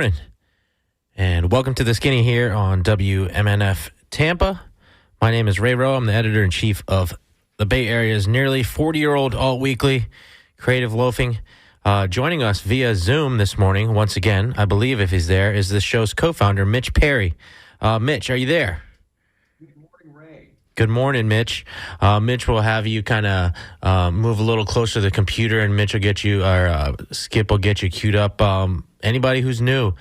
morning, and welcome to The Skinny here on WMNF Tampa. My name is Ray Rowe. I'm the editor-in-chief of the Bay Area's nearly 40-year-old alt-weekly, Creative Loafing. Joining us via Zoom this morning, once again, I believe if he's there, is the show's co-founder, Mitch Perry. Mitch, are you there? Good morning, Ray. Good morning, Mitch. Mitch will have you kind of move a little closer to the computer, and Mitch will get you, or Skip will get you queued up. Anybody who's new,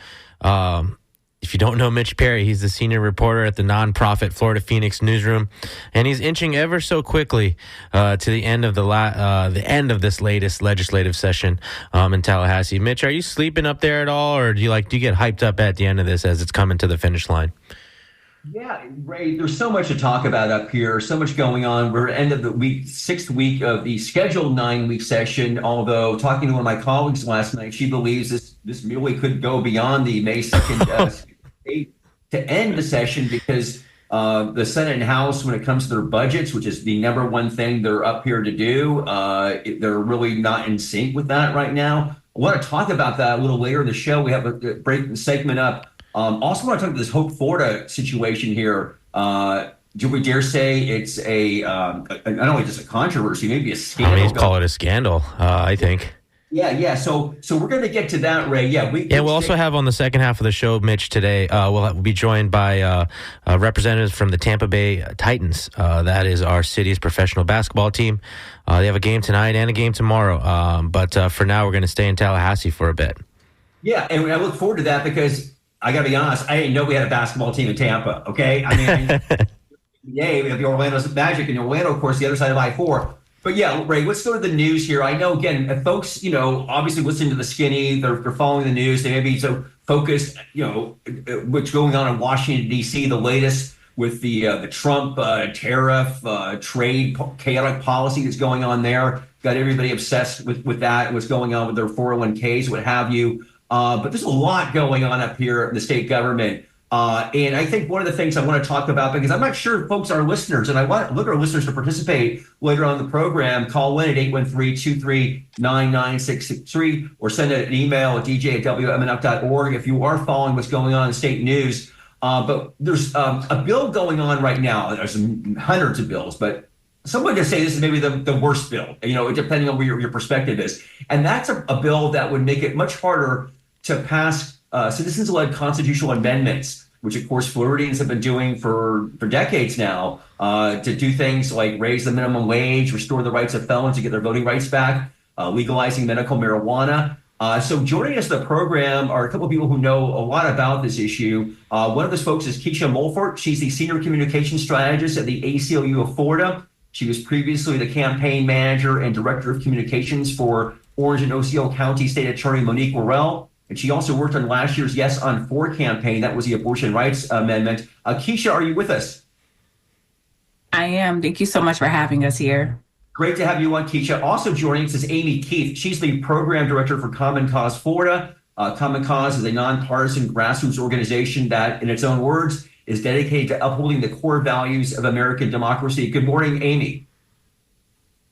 if you don't know Mitch Perry, he's the senior reporter at the nonprofit Florida Phoenix newsroom, and he's inching ever so quickly to the end of the end of this latest legislative session in Tallahassee. Mitch, are you sleeping up there at all, or do you get hyped up at the end of this as it's coming to the finish line? Yeah, Ray, there's so much to talk about up here, so much going on. We're at the end of the week, 6th week of the scheduled 9-week session, although talking to one of my colleagues last night, she believes this really could go beyond the May 2nd date to end the session because the Senate and House, when it comes to their budgets, which is the number one thing they're up here to do, they're really not in sync with that right now. I want to talk about that a little later in the show. We have a break segment up. Also want to talk about this Hope Florida situation here. Do we dare say it's not only just a controversy, maybe a scandal? I mean, call it a scandal, I think. Yeah. So we're going to get to that, Ray. We'll also have on the second half of the show, Mitch, today, we'll be joined by representatives from the Tampa Bay Titans. That is our city's professional basketball team. They have a game tonight and a game tomorrow. But for now, we're going to stay in Tallahassee for a bit. Yeah, and I look forward to that because I got to be honest, I didn't know we had a basketball team in Tampa, okay? I mean, we have the Orlando Magic in Orlando, of course, the other side of I-4. But yeah, Ray, let's go to the news here. I know, again, if folks, obviously listening to the Skinny, they're following the news. They may be so focused, what's going on in Washington, D.C., the latest with the Trump tariff, trade, chaotic policy that's going on there. Got everybody obsessed with that, what's going on with their 401ks, what have you. But there's a lot going on up here in the state government. And I think one of the things I want to talk about, because I'm not sure folks are listeners, and I want our listeners to participate later on in the program, call in at 813-239-9663 or send an email at dj@wmnf.org if you are following what's going on in state news. But there's a bill going on right now. There's hundreds of bills, but someone could say this is maybe the worst bill, depending on where your perspective is. And that's a bill that would make it much harder to pass citizens-led constitutional amendments, which, of course, Floridians have been doing for decades now, to do things like raise the minimum wage, restore the rights of felons to get their voting rights back, legalizing medical marijuana. So joining us in the program are a couple of people who know a lot about this issue. One of those folks is Keisha Mulford. She's the Senior Communications Strategist at the ACLU of Florida. She was previously the campaign manager and director of communications for Orange and Osceola County State Attorney Monique Worrell. And she also worked on last year's Yes on 4 campaign. That was the abortion rights amendment. Keisha, are you with us? I am. Thank you so much for having us here. Great to have you on, Keisha. Also joining us is Amy Keith. She's the program director for Common Cause Florida. Common Cause is a nonpartisan grassroots organization that, in its own words, is dedicated to upholding the core values of American democracy. Good morning, Amy.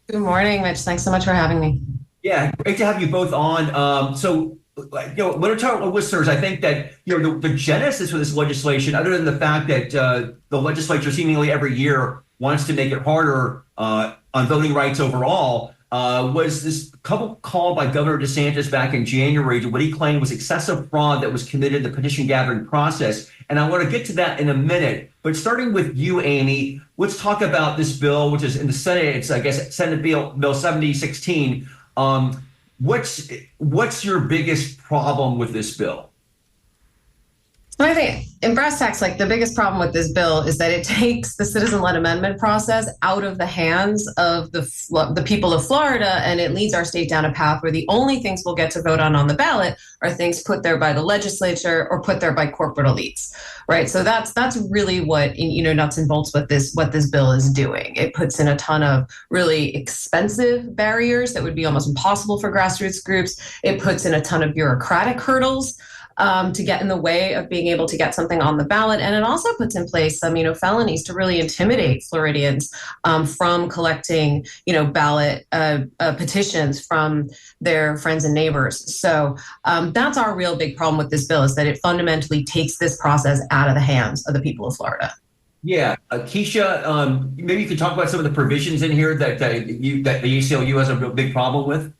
Good morning, Mitch. Thanks so much for having me. Yeah, great to have you both on. When we're talking with listeners, I think that the genesis for this legislation, other than the fact that the legislature seemingly every year wants to make it harder on voting rights overall, was this couple called by Governor DeSantis back in January to what he claimed was excessive fraud that was committed in the petition gathering process. And I want to get to that in a minute. But starting with you, Amy, let's talk about this bill, which is in the Senate. It's, I guess, Senate Bill 7016. What's your biggest problem with this bill? So I think in brass tacks, the biggest problem with this bill is that it takes the citizen-led amendment process out of the hands of the people of Florida, and it leads our state down a path where the only things we'll get to vote on the ballot are things put there by the legislature or put there by corporate elites, right? So that's really what nuts and bolts what this bill is doing. It puts in a ton of really expensive barriers that would be almost impossible for grassroots groups. It puts in a ton of bureaucratic hurdles. to get in the way of being able to get something on the ballot. And it also puts in place some, felonies to really intimidate Floridians from collecting, ballot petitions from their friends and neighbors. So that's our real big problem with this bill, is that it fundamentally takes this process out of the hands of the people of Florida. Yeah, Keisha, maybe you could talk about some of the provisions in here that the ACLU has a real big problem with.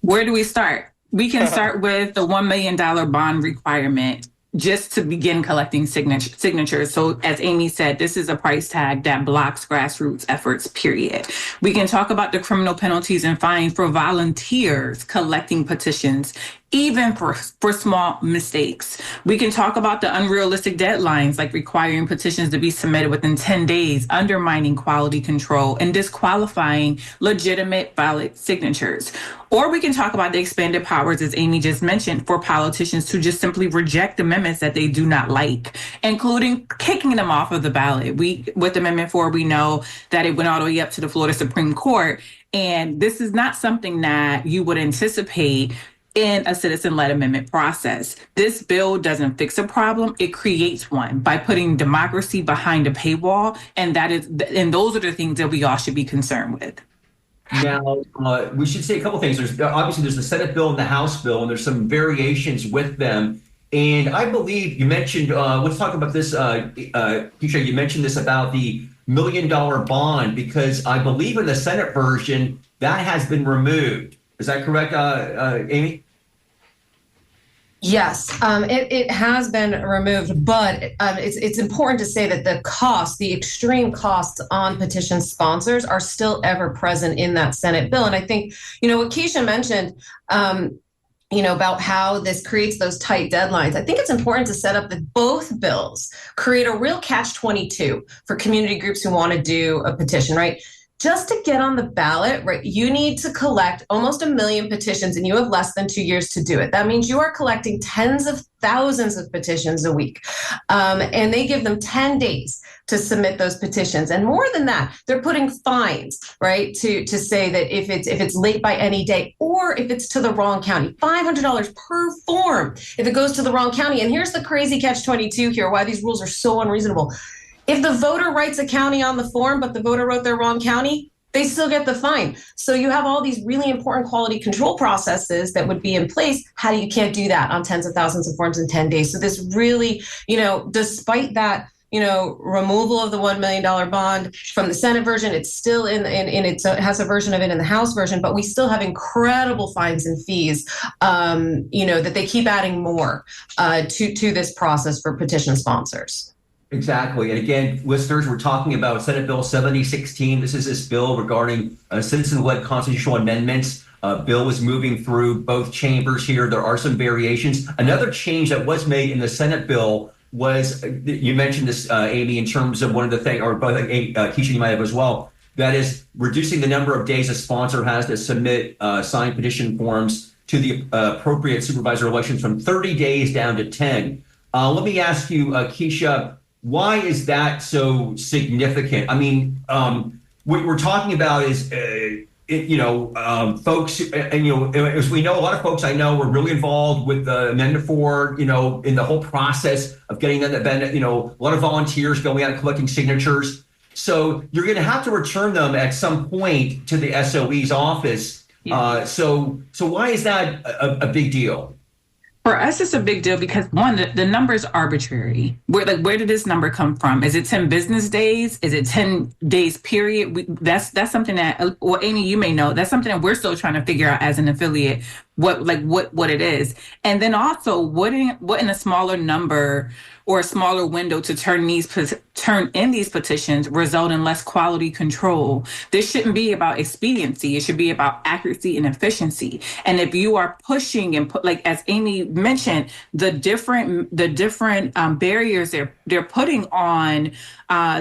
Where do we start? We can start with the $1 million bond requirement just to begin collecting signatures. So as Amy said, this is a price tag that blocks grassroots efforts, period. We can talk about the criminal penalties and fines for volunteers collecting petitions, even for small mistakes. We can talk about the unrealistic deadlines, like requiring petitions to be submitted within 10 days, undermining quality control, and disqualifying legitimate ballot signatures. Or we can talk about the expanded powers, as Amy just mentioned, for politicians to just simply reject amendments that they do not like, including kicking them off of the ballot. With Amendment 4, we know that it went all the way up to the Florida Supreme Court. And this is not something that you would anticipate in a citizen-led amendment process. This bill doesn't fix a problem, it creates one by putting democracy behind a paywall, and those are the things that we all should be concerned with. Now, we should say a couple things. There's the Senate bill and the House bill, and there's some variations with them. And I believe you mentioned, let's talk about this, Keisha, you mentioned this about the $1 million bond, because I believe in the Senate version, that has been removed. Is that correct, Amy? Yes, it has been removed, but it's important to say that the extreme costs on petition sponsors are still ever present in that Senate bill. And I think, what Keisha mentioned, about how this creates those tight deadlines. I think it's important to set up that both bills create a real catch-22 for community groups who want to do a petition, right? Just to get on the ballot, right, you need to collect almost 1 million petitions, and you have less than 2 years to do it. That means you are collecting tens of thousands of petitions a week. And they give them 10 days to submit those petitions. And more than that, they're putting fines, right, to say that if it's late by any day, or if it's to the wrong county, $500 per form if it goes to the wrong county. And here's the crazy catch-22 here, why these rules are so unreasonable. If the voter writes a county on the form, but the voter wrote their wrong county, they still get the fine. So you have all these really important quality control processes that would be in place. You can't do that on tens of thousands of forms in 10 days. So this really, despite that, removal of the $1 million bond from the Senate version, it's still it has a version of it in the House version, but we still have incredible fines and fees, that they keep adding more to this process for petition sponsors. Exactly. And again, listeners, we're talking about Senate Bill 7016. This bill regarding citizen-led constitutional amendments. Bill is moving through both chambers here. There are some variations. Another change that was made in the Senate bill was, you mentioned this, Amy, in terms of one of the things, or both, Keisha, you might have as well, that is reducing the number of days a sponsor has to submit signed petition forms to the appropriate supervisor elections from 30 days down to 10. Let me ask you, Keisha, why is that so significant? I mean, what we're talking about is, folks, and, as we know, a lot of folks I know were really involved with Amendment 4, in the whole process of getting them, a lot of volunteers going out and collecting signatures. So you're going to have to return them at some point to the SOE's office. Yeah. So why is that a big deal? For us, it's a big deal because, one, the number is arbitrary. Where did this number come from? Is it 10 business days? Is it 10 days period? That's something that, well, Amy, you may know, that's something that we're still trying to figure out as an affiliate, what it is. And then also, what in a smaller number or a smaller window to turn in these petitions result in less quality control. This shouldn't be about expediency. It should be about accuracy and efficiency. And if you are pushing and as Amy mentioned, the different barriers they're putting on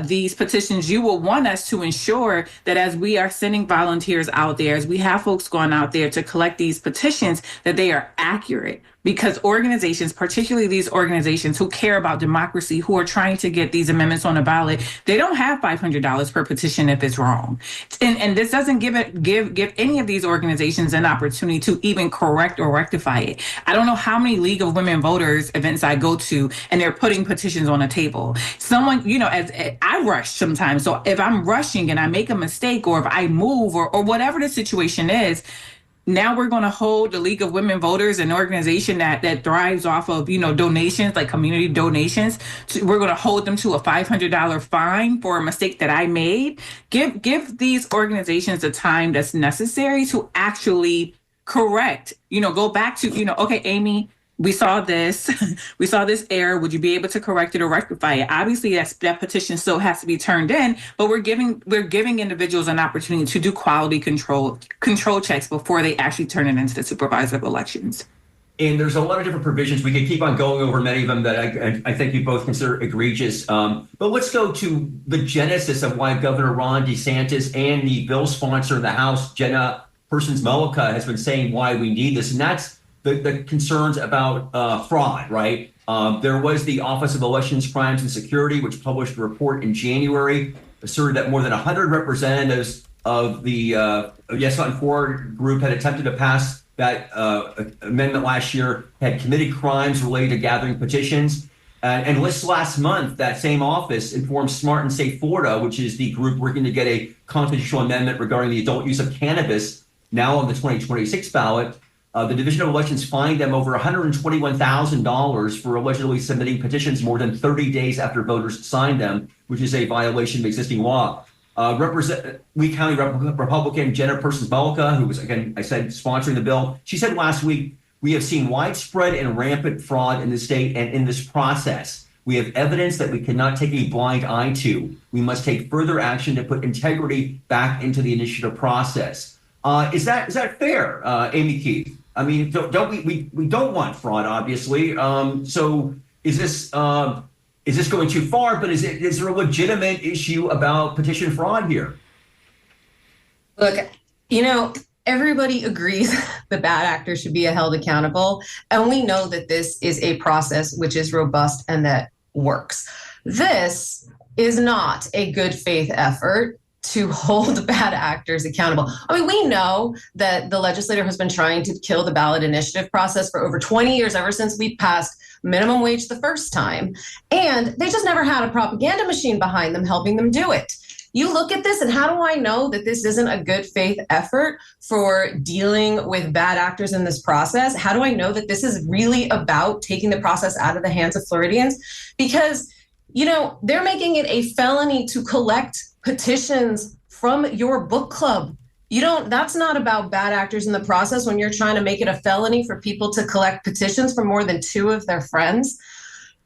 these petitions, you will want us to ensure that as we are sending volunteers out there, as we have folks going out there to collect these petitions, petitions, that they are accurate. Because organizations, particularly these organizations who care about democracy, who are trying to get these amendments on the ballot, they don't have $500 per petition if it's wrong. And this doesn't give any of these organizations an opportunity to even correct or rectify it. I don't know how many League of Women Voters events I go to, and they're putting petitions on the table. Someone, as I rush sometimes. So if I'm rushing and I make a mistake, or if I move, or whatever the situation is, now we're going to hold the League of Women Voters, an organization that thrives off of, donations, like community donations. We're going to hold them to a $500 fine for a mistake that I made. Give these organizations the time that's necessary to actually correct, go back to, okay, Amy, we saw this error. Would you be able to correct it or rectify it? Obviously, that petition still has to be turned in, but we're giving individuals an opportunity to do quality control checks before they actually turn it into the supervisor elections. And there's a lot of different provisions. We could keep on going over many of them that I think you both consider egregious. But let's go to the genesis of why Governor Ron DeSantis and the bill sponsor in the House, Jenna Persons-Mullica, has been saying why we need this, and that's the concerns about fraud, right? There was the Office of Elections, Crimes and Security, which published a report in January, asserted that more than 100 representatives of the Yes on 4 group had attempted to pass that amendment last year, had committed crimes related to gathering petitions. And just last month, that same office informed Smart and Safe Florida, which is the group working to get a constitutional amendment regarding the adult use of cannabis, now on the 2026 ballot. The Division of Elections fined them over $121,000 for allegedly submitting petitions more than 30 days after voters signed them, which is a violation of existing law. Lee County Republican Jenna Persons-Mullica, who was, again, I said, sponsoring the bill, she said last week, "We have seen widespread and rampant fraud in the state and in this process. We have evidence that we cannot take a blind eye to. We must take further action to put integrity back into the initiative process." Is that fair, Amy Keith? I mean, don't we don't want fraud, obviously. So is this going too far? But is there a legitimate issue about petition fraud here? Look, everybody agrees the bad actors should be held accountable, and we know that this is a process which is robust and that works. This is not a good faith effort to hold bad actors accountable. I mean, we know that the legislature has been trying to kill the ballot initiative process for over 20 years, ever since we passed minimum wage the first time. And they just never had a propaganda machine behind them helping them do it. You look at this, and how do I know that this isn't a good faith effort for dealing with bad actors in this process? How do I know that this is really about taking the process out of the hands of Floridians? Because, they're making it a felony to collect petitions from your book club. That's not about bad actors in the process when you're trying to make it a felony for people to collect petitions from more than 2 of their friends.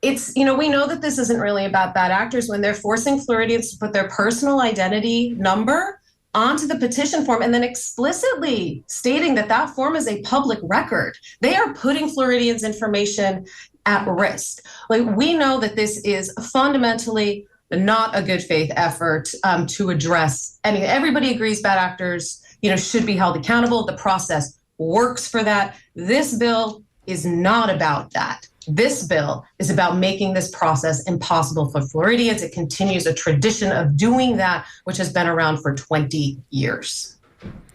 It's, we know that this isn't really about bad actors when they're forcing Floridians to put their personal identity number onto the petition form and then explicitly stating that form is a public record. They are putting Floridians' information at risk. We know that this is fundamentally not a good faith effort to address anything. Everybody agrees bad actors, should be held accountable. The process works for that. This bill is not about that. This bill is about making this process impossible for Floridians. It continues a tradition of doing that, which has been around for 20 years.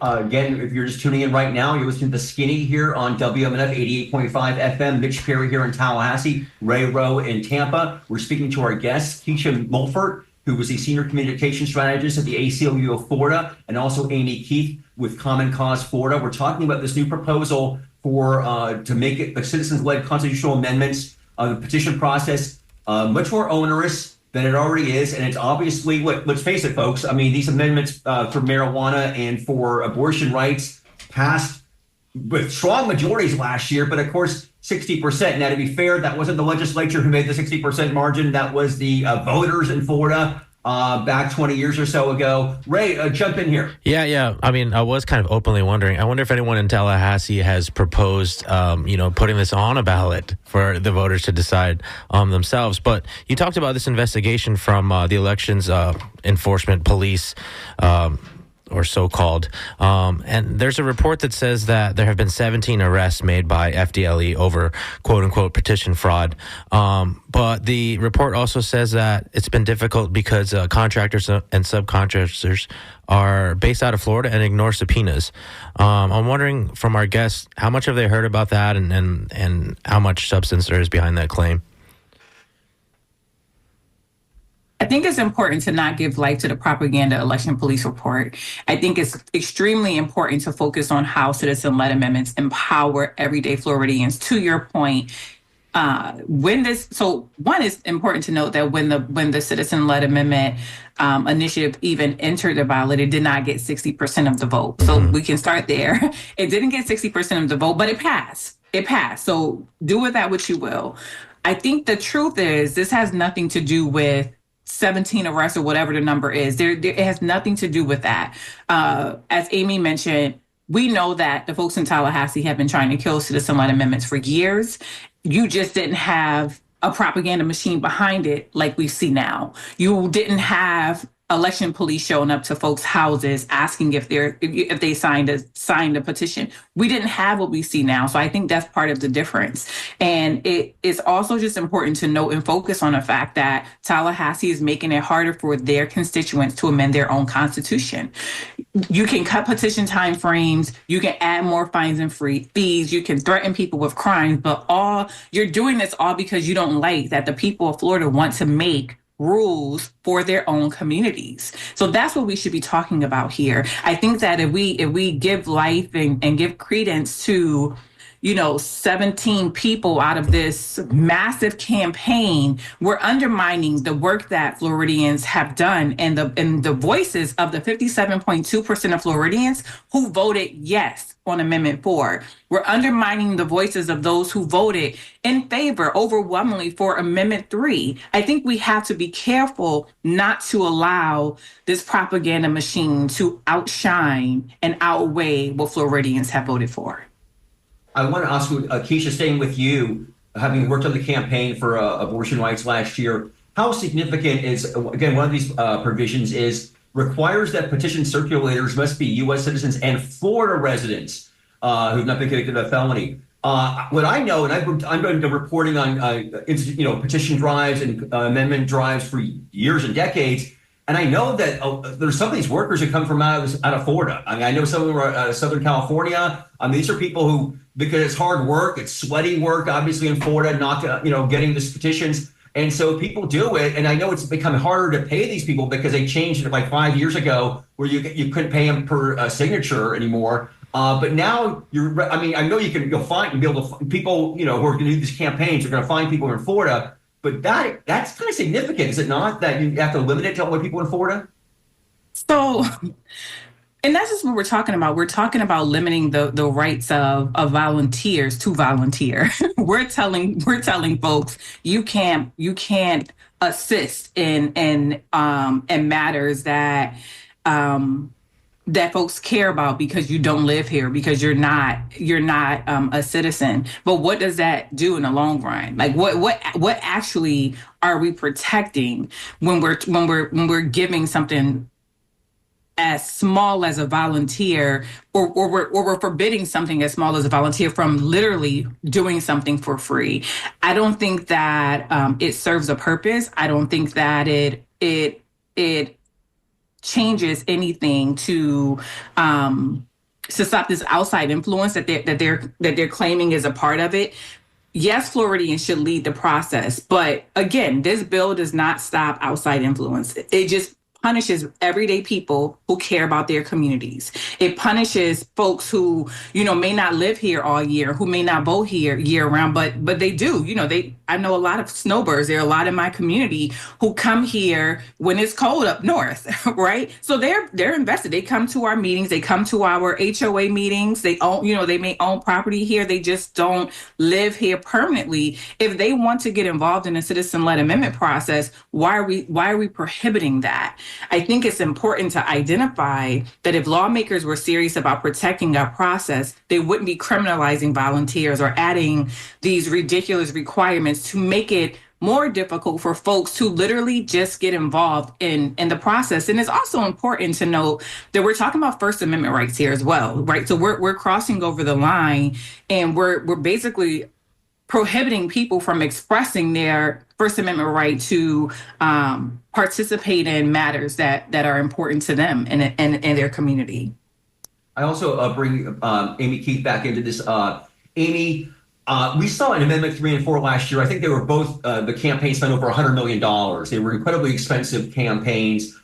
Again, if you're just tuning in right now, you're listening to The Skinny here on WMNF 88.5 FM. Mitch Perry here in Tallahassee, Ray Rowe in Tampa. We're speaking to our guest, Keisha Mulford, who was a senior communication strategist at the ACLU of Florida, and also Amy Keith with Common Cause Florida. We're talking about this new proposal to make it the citizens-led constitutional amendments, the petition process much more onerous than it already is. And it's obviously, let's face it, folks, I mean, these amendments for marijuana and for abortion rights passed with strong majorities last year, but of course, 60%. Now, to be fair, that wasn't the legislature who made the 60% margin. That was the voters in Florida back 20 years or so ago. Ray, jump in here. Yeah. I mean, I was kind of openly wondering. I wonder if anyone in Tallahassee has proposed, putting this on a ballot for the voters to decide themselves. But you talked about this investigation from the elections enforcement police. or so-called. And there's a report that says that there have been 17 arrests made by FDLE over quote-unquote petition fraud. But the report also says that it's been difficult because contractors and subcontractors are based out of Florida and ignore subpoenas. I'm wondering from our guests, how much have they heard about that and how much substance there is behind that claim? I think it's important to not give life to the propaganda election police report. I think it's extremely important to focus on how citizen-led amendments empower everyday Floridians. To your point, one is important to note that when the citizen-led amendment initiative even entered the ballot, it did not get 60% of the vote. So we can start there. It didn't get 60% of the vote, but it passed. It passed. So do with that what you will. I think the truth is this has nothing to do with 17 arrests or whatever the number is. It has nothing to do with that. As Amy mentioned, we know that the folks in Tallahassee have been trying to kill citizen-led amendments for years. You just didn't have a propaganda machine behind it like we see now. You didn't have election police showing up to folks' houses asking if they signed a petition. We didn't have what we see now. So I think that's part of the difference. And it is also just important to note and focus on the fact that Tallahassee is making it harder for their constituents to amend their own constitution. You can cut petition timeframes, you can add more fines and fees, you can threaten people with crimes, but you're doing this all because you don't like that the people of Florida want to make rules for their own communities. So that's what we should be talking about here. I think that if we give life and give credence to 17 people out of this massive campaign, we're undermining the work that Floridians have done and the voices of the 57.2% of Floridians who voted yes on Amendment 4. We're undermining the voices of those who voted in favor overwhelmingly for Amendment 3. I think we have to be careful not to allow this propaganda machine to outshine and outweigh what Floridians have voted for. I want to ask you, Keisha, staying with you, having worked on the campaign for abortion rights last year, how significant is, again, one of these provisions requires that petition circulators must be U.S. citizens and Florida residents who've not been convicted of a felony. What I know, and I'm been reporting on petition drives and amendment drives for years and decades, and I know that there's some of these workers who come from out of Florida. I mean, I know some of them are out of Southern California. These are people who, because it's hard work, it's sweaty work, obviously in Florida, not getting these petitions. And so people do it. And I know it's become harder to pay these people because they changed it like 5 years ago where you couldn't pay them per signature anymore. But now I know you'll find and be able to people, who are going to do these campaigns are going to find people in Florida. But that's kind of significant, is it not, that you have to limit it to only people in Florida? So, and that's just what we're talking about. We're talking about limiting the rights of volunteers to volunteer. We're telling folks you can't assist in matters that that folks care about because you don't live here, because you're not a citizen. But what does that do in the long run? Like what actually are we protecting when we're giving something as small as a volunteer, or we're forbidding something as small as a volunteer from literally doing something for free? I don't think that it serves a purpose. I don't think that it changes anything to stop this outside influence that they're claiming is a part of it. Yes, Floridians should lead the process, but again, this bill does not stop outside influence. It just punishes everyday people who care about their communities. It punishes folks who, may not live here all year, who may not vote here year round, but they do. I know a lot of snowbirds. There are a lot in my community who come here when it's cold up north, right? So they're invested. They come to our meetings. They come to our HOA meetings. They own, they may own property here. They just don't live here permanently. If they want to get involved in a citizen-led amendment process, why are we prohibiting that? I think it's important to identify that if lawmakers were serious about protecting our process, they wouldn't be criminalizing volunteers or adding these ridiculous requirements to make it more difficult for folks to literally just get involved in the process. And it's also important to note that we're talking about First Amendment rights here as well, right? So we're crossing over the line, and we're basically prohibiting people from expressing their First Amendment right to participate in matters that are important to them and their community. I also bring Amy Keith back into this. Amy, we saw in Amendment 3 and 4 last year, I think they were both, the campaign spent over $100 million. They were incredibly expensive campaigns.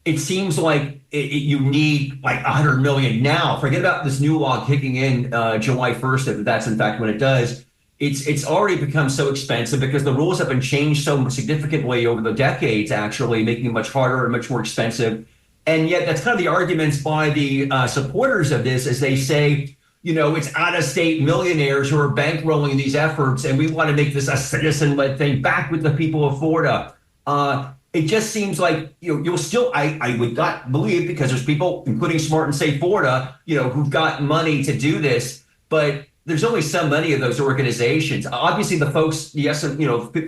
It seems like you need like $100 million now. Forget about this new law kicking in July 1st, if that's in fact when it does. It's already become so expensive because the rules have been changed so significantly over the decades, actually, making it much harder and much more expensive. And yet that's kind of the arguments by the supporters of this, as they say, it's out-of-state millionaires who are bankrolling these efforts, and we want to make this a citizen-led thing back with the people of Florida. It just seems like, you'll still, I would not believe, because there's people, including Smart and Safe Florida, who've got money to do this, but there's only so many of those organizations. Obviously, the folks,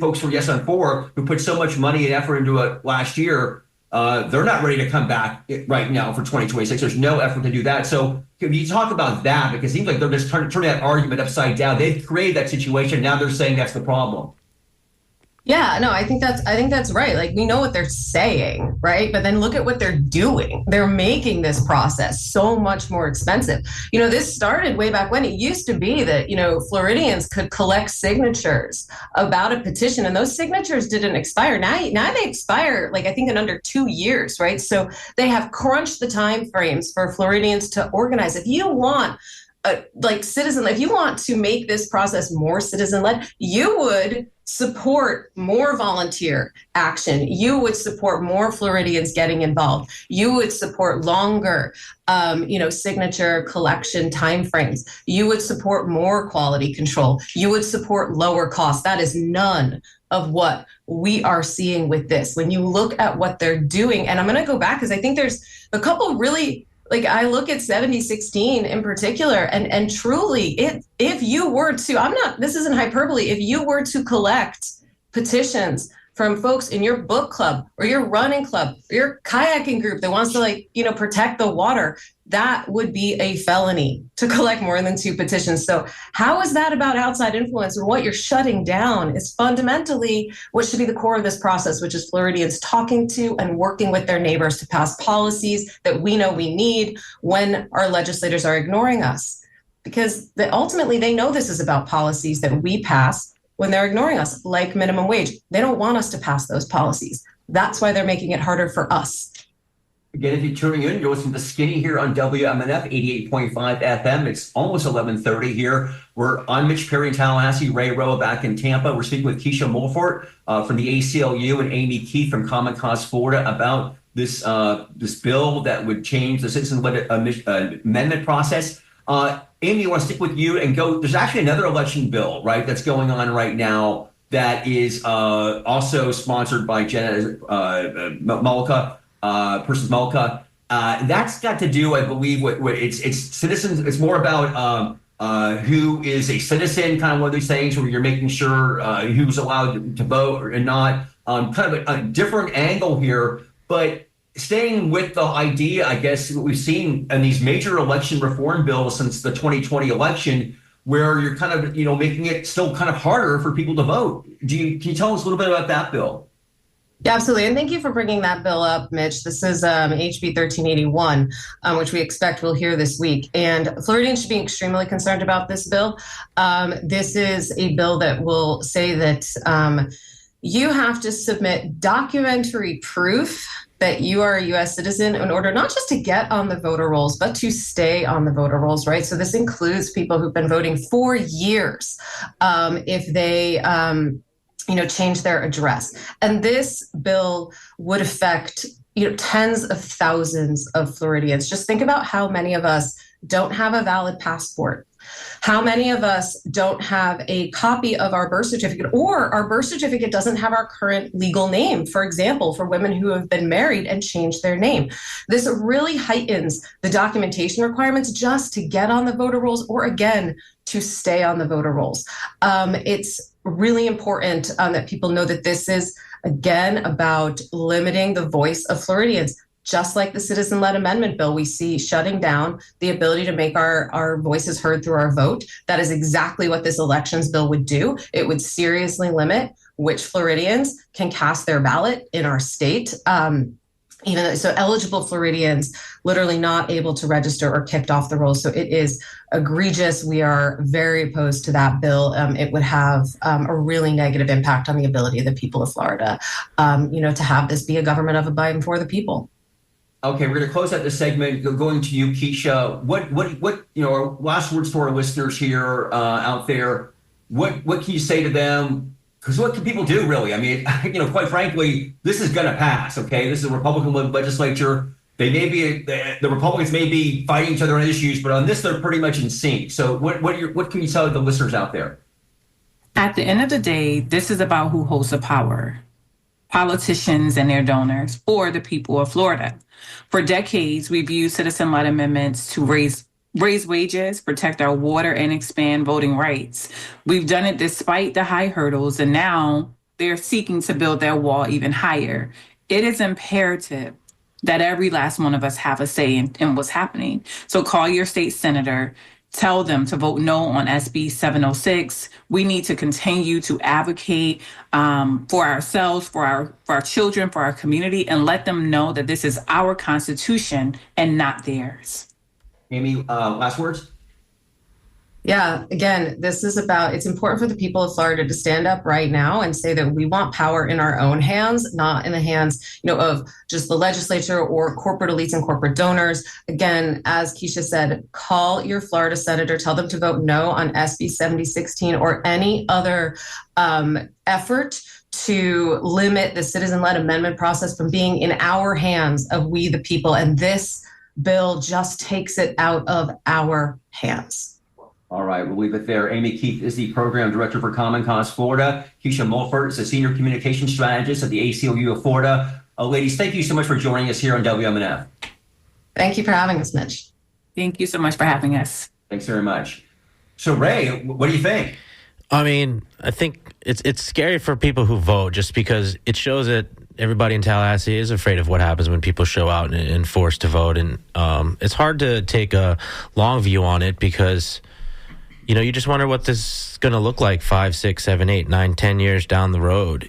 folks from Yes on 4 who put so much money and effort into it last year, they're not ready to come back right now for 2026. There's no effort to do that. So can you talk about that? Because it seems like they're just turning that argument upside down. They've created that situation. Now they're saying that's the problem. Yeah, no, I think that's right. Like, we know what they're saying, right? But then look at what they're doing. They're making this process so much more expensive. This started way back when. It used to be that, Floridians could collect signatures about a petition, and those signatures didn't expire. Now they expire, like, I think in under 2 years, right? So they have crunched the time frames for Floridians to organize. If you want if you want to make this process more citizen-led, you would support more volunteer action. You would support more Floridians getting involved. You would support longer, signature collection timeframes. You would support more quality control. You would support lower costs. That is none of what we are seeing with this. When you look at what they're doing, and I'm going to go back because I think there's a couple really, I look at 7016 in particular, and truly, if you were to, this isn't hyperbole, if you were to collect petitions from folks in your book club or your running club or your kayaking group that wants to protect the water, that would be a felony to collect more than 2 petitions. So how is that about outside influence? And what you're shutting down is fundamentally what should be the core of this process, which is Floridians talking to and working with their neighbors to pass policies that we know we need when our legislators are ignoring us. Because ultimately they know this is about policies that we pass when they're ignoring us, like minimum wage. They don't want us to pass those policies. That's why they're making it harder for us. Again, if you're tuning in, you're listening to Skinny here on WMNF 88.5 FM. It's almost 11:30 here. We're on Mitch Perry in Tallahassee, Ray Rowe back in Tampa. We're speaking with Keisha Mulfort from the ACLU and Amy Keith from Common Cause Florida about this bill that would change the citizen-led amendment process. Amy, I want to stick with you and go. There's actually another election bill, right, that's going on right now that is also sponsored by Jenna Mullica. That's got to do, I believe, with it's citizens. It's more about who is a citizen, kind of one of these things where you're making sure who's allowed to vote or not. Kind of a different angle here, but staying with the idea, I guess, what we've seen in these major election reform bills since the 2020 election, where you're kind of making it still kind of harder for people to vote. Can you tell us a little bit about that bill? Yeah, absolutely. And thank you for bringing that bill up, Mitch. This is HB 1381, which we expect we'll hear this week. And Floridians should be extremely concerned about this bill. This is a bill that will say that you have to submit documentary proof that you are a U.S. citizen in order not just to get on the voter rolls, but to stay on the voter rolls, right? So this includes people who've been voting for years if they change their address. And this bill would affect tens of thousands of Floridians. Just think about how many of us don't have a valid passport. How many of us don't have a copy of our birth certificate, or our birth certificate doesn't have our current legal name? For example, for women who have been married and changed their name. This really heightens the documentation requirements just to get on the voter rolls, or again, to stay on the voter rolls. It's really important that people know that this is, again, about limiting the voice of Floridians. Just like the citizen-led amendment bill, we see shutting down the ability to make our voices heard through our vote. That is exactly what this elections bill would do. It would seriously limit which Floridians can cast their ballot in our state. Even so, eligible Floridians literally not able to register or kicked off the rolls. So it is egregious. We are very opposed to that bill. It would have a really negative impact on the ability of the people of Florida, to have this be a government of and for the people. Okay, we're going to close out this segment. Going to you, Keisha. What our last words to our listeners here out there? What can you say to them? Because what can people do, really? I mean, quite frankly, this is going to pass. Okay, this is a Republican legislature. They may be the Republicans may be fighting each other on issues, but on this, they're pretty much in sync. So, what can you tell the listeners out there? At the end of the day, this is about who holds the power: politicians and their donors, or the people of Florida. For decades, we've used citizen-led amendments to raise wages, protect our water, and expand voting rights. We've done it despite the high hurdles, and now they're seeking to build their wall even higher. It is imperative that every last one of us have a say in what's happening. So call your state senator. Tell them to vote no on SB 706. We need to continue to advocate for ourselves, for our children, for our community, and let them know that this is our Constitution and not theirs. Amy, last words? Yeah, again, it's important for the people of Florida to stand up right now and say that we want power in our own hands, not in the hands, of just the legislature or corporate elites and corporate donors. Again, as Keisha said, call your Florida senator, tell them to vote no on SB 7016 or any other effort to limit the citizen-led amendment process from being in our hands of we the people. And this bill just takes it out of our hands. All right, we'll leave it there. Amy Keith is the Program Director for Common Cause Florida. Keisha Mulford is the Senior Communications Strategist at the ACLU of Florida. Ladies, thank you so much for joining us here on WMNF. Thank you for having us, Mitch. Thank you so much for having us. Thanks very much. So, Ray, what do you think? I mean, I think it's scary for people who vote, just because it shows that everybody in Tallahassee is afraid of what happens when people show out and forced to vote. And it's hard to take a long view on it, because you just wonder what this is going to look like 5, 6, 7, 8, 9, 10 years down the road.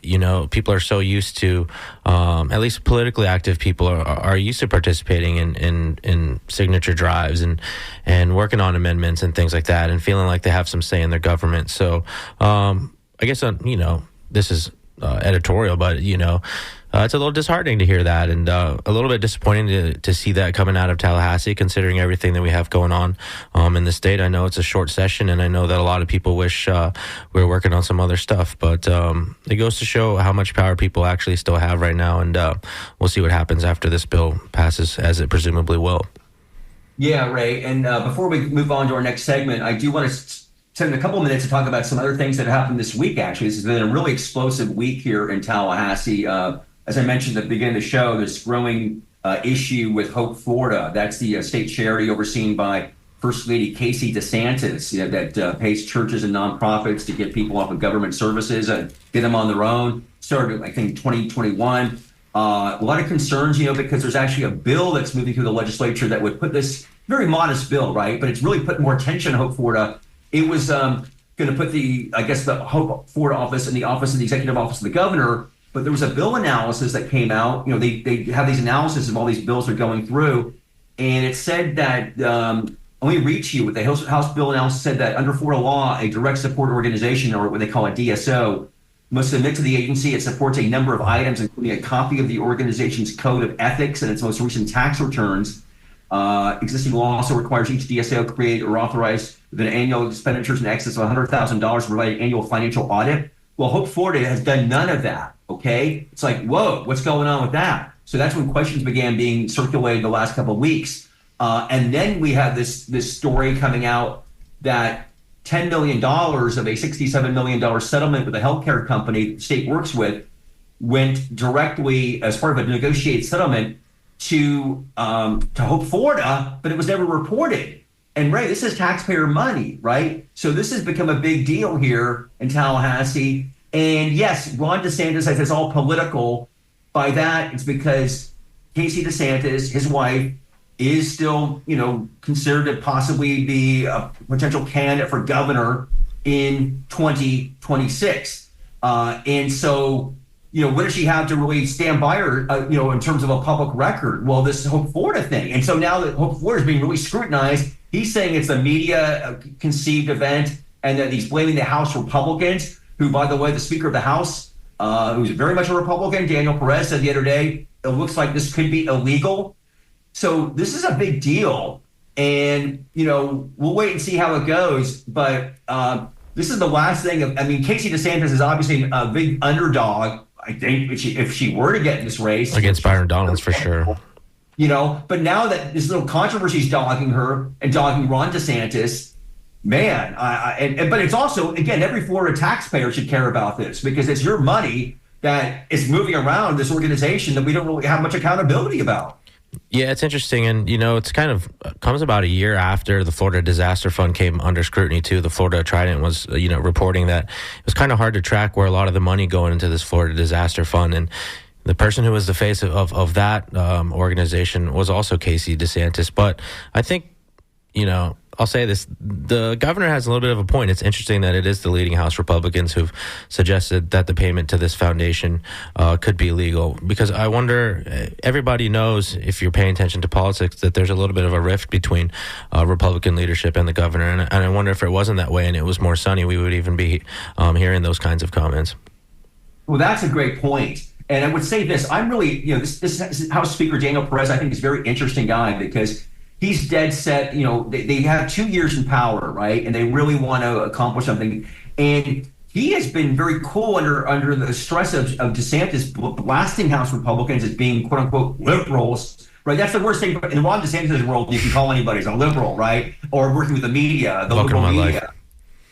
People are so used to, at least politically active people are used to participating in signature drives and working on amendments and things like that, and feeling like they have some say in their government. So I guess, this is editorial, but, it's a little disheartening to hear that, and a little bit disappointing to see that coming out of Tallahassee, considering everything that we have going on in the state. I know it's a short session, and I know that a lot of people wish we were working on some other stuff, but it goes to show how much power people actually still have right now, and we'll see what happens after this bill passes, as it presumably will. Yeah, Ray, and before we move on to our next segment, I do want to spend a couple of minutes to talk about some other things that happened this week. Actually, this has been a really explosive week here in Tallahassee. As I mentioned at the beginning of the show, this growing issue with Hope Florida. That's the state charity overseen by First Lady Casey DeSantis, that pays churches and nonprofits to get people off of government services and get them on their own. Started, I think, 2021. A lot of concerns, because there's actually a bill that's moving through the legislature that would put this very modest bill, right? But it's really put more attention on Hope Florida. It was going to put the Hope Florida office in the office of the executive office of the governor. But there was a bill analysis that came out. They have these analysis of all these bills they're going through, and it said that let me read to you what the House bill analysis said, that under Florida law, a direct support organization, or what they call a DSO, must submit to the agency it supports a number of items, including a copy of the organization's code of ethics and its most recent tax returns. Existing law also requires each DSO create or authorize with an annual expenditures in excess of $100,000 to provide an annual financial audit. Well, Hope Florida has done none of that. Okay, it's like, whoa, what's going on with that? So that's when questions began being circulated the last couple of weeks. And then we have this story coming out that $10 million of a $67 million settlement with a healthcare company the state works with went directly as part of a negotiated settlement to Hope Florida, but it was never reported. And Ray, this is taxpayer money, right? So this has become a big deal here in Tallahassee. And yes, Ron DeSantis says it's all political. By that, it's because Casey DeSantis, his wife, is still, considered to possibly be a potential candidate for governor in 2026. And so, what does she have to really stand by her, in terms of a public record? Well, this Hope Florida thing. And so now that Hope Florida is being really scrutinized, he's saying it's a media conceived event and that he's blaming the House Republicans, who, by the way, the Speaker of the House, who's very much a Republican, Daniel Perez, said the other day, it looks like this could be illegal. So this is a big deal. And, we'll wait and see how it goes. But this is the last thing. Casey DeSantis is obviously a big underdog, I think, if she were to get in this race. Against Byron Donalds, for sure. But now that this little controversy is dogging her and dogging Ron DeSantis, man, but it's also, again, every Florida taxpayer should care about this because it's your money that is moving around this organization that we don't really have much accountability about. Yeah, it's interesting. And, it's kind of comes about a year after the Florida Disaster Fund came under scrutiny, too. The Florida Trident was, reporting that it was kind of hard to track where a lot of the money going into this Florida Disaster Fund. And the person who was the face of that organization was also Casey DeSantis. But I think, I'll say this, the governor has a little bit of a point. It's interesting that it is the leading House Republicans who've suggested that the payment to this foundation could be legal. Because I wonder, everybody knows, if you're paying attention to politics, that there's a little bit of a rift between Republican leadership and the governor. And I wonder if it wasn't that way and it was more sunny, we would even be hearing those kinds of comments. Well, that's a great point. And I would say this, I'm really, this House Speaker Daniel Perez, I think is a very interesting guy because he's dead set, they have 2 years in power, right? And they really want to accomplish something. And he has been very cool under the stress of DeSantis blasting House Republicans as being, quote unquote, liberals, right? That's the worst thing. In Ron DeSantis' world, you can call anybody a liberal, right? Or working with the media, the liberal media. Life.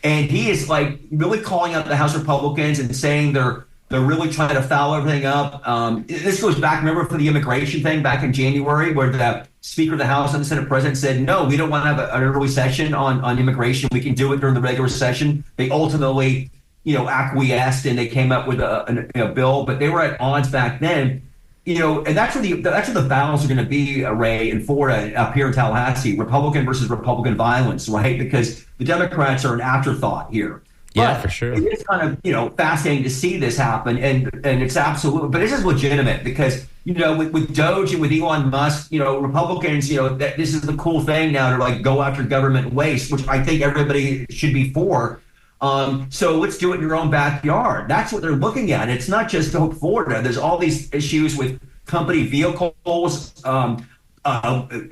And he is like really calling out the House Republicans and saying they're really trying to foul everything up. This goes back, remember, for the immigration thing back in January, where the Speaker of the House and the Senate President said, no, we don't want to have an early session on immigration. We can do it during the regular session. They ultimately, acquiesced and they came up with a bill, but they were at odds back then. And that's where the battles are going to be, Ray, in Florida, up here in Tallahassee, Republican versus Republican violence, right? Because the Democrats are an afterthought here. Yeah, but for sure. It is kind of, fascinating to see this happen, and it's absolutely, but this is legitimate because, with Doge and with Elon Musk, Republicans, this is the cool thing now to like go after government waste, which I think everybody should be for. So let's do it in your own backyard. That's what they're looking at. It's not just Hope Florida. There's all these issues with company vehicles,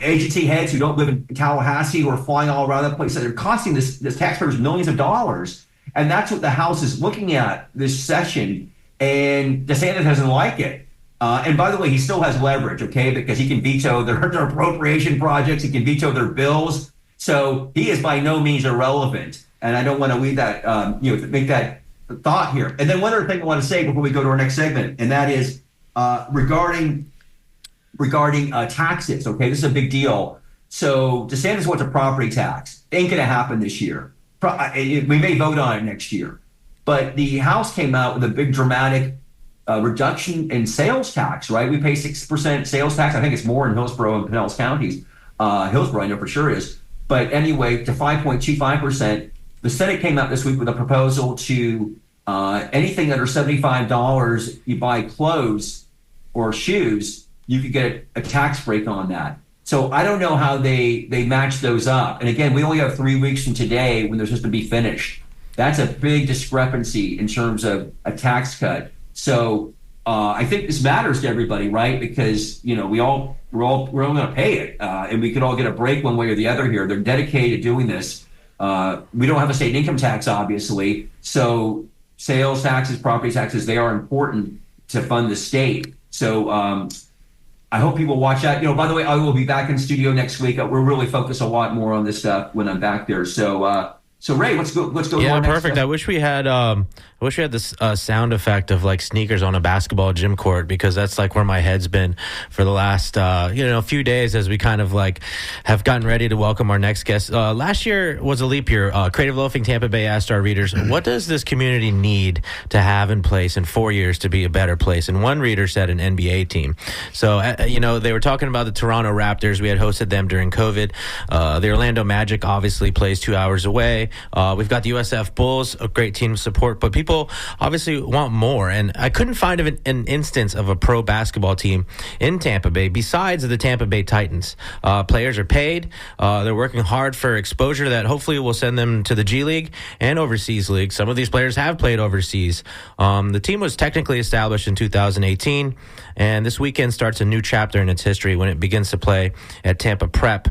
agency heads who don't live in Tallahassee who are flying all around the place. So they're costing this taxpayers millions of dollars. And that's what the House is looking at this session. And DeSantis doesn't like it. And by the way, he still has leverage, okay, because he can veto their appropriation projects. He can veto their bills. So he is by no means irrelevant. And I don't want to leave that, make that thought here. And then one other thing I want to say before we go to our next segment, and that is regarding taxes. Okay, this is a big deal. So DeSantis wants a property tax. Ain't going to happen this year. We may vote on it next year. But the House came out with a big dramatic reduction in sales tax, right? We pay 6% sales tax. I think it's more in Hillsborough and Pinellas counties. Hillsborough, I know for sure is. But anyway, to 5.25%. The Senate came out this week with a proposal to anything under $75 you buy clothes or shoes, you could get a tax break on that. So I don't know how they match those up. And again, we only have 3 weeks from today when they're supposed to be finished. That's a big discrepancy in terms of a tax cut. So I think this matters to everybody, right? Because we're all going to pay it, and we could all get a break one way or the other here. They're dedicated to doing this. We don't have a state income tax, obviously. So sales taxes, property taxes, they are important to fund the state. So I hope people watch that. By the way, I will be back in studio next week. We're really focused a lot more on this stuff when I'm back there. So Ray, let's go. Yeah, on next perfect. I wish we had this sound effect of like sneakers on a basketball gym court, because that's like where my head's been for the last few days as we kind of like have gotten ready to welcome our next guest. Last year was a leap year. Creative Loafing Tampa Bay asked our readers, what does this community need to have in place in 4 years to be a better place? And one reader said an NBA team. So they were talking about the Toronto Raptors. We had hosted them during COVID. The Orlando Magic obviously plays 2 hours away. We've got the USF Bulls, a great team to support, but people obviously want more. And I couldn't find an instance of a pro basketball team in Tampa Bay besides the Tampa Bay Titans. Players are paid. They're working hard for exposure that hopefully will send them to the G League and overseas leagues. Some of these players have played overseas. The team was technically established in 2018, and this weekend starts a new chapter in its history when it begins to play at Tampa Prep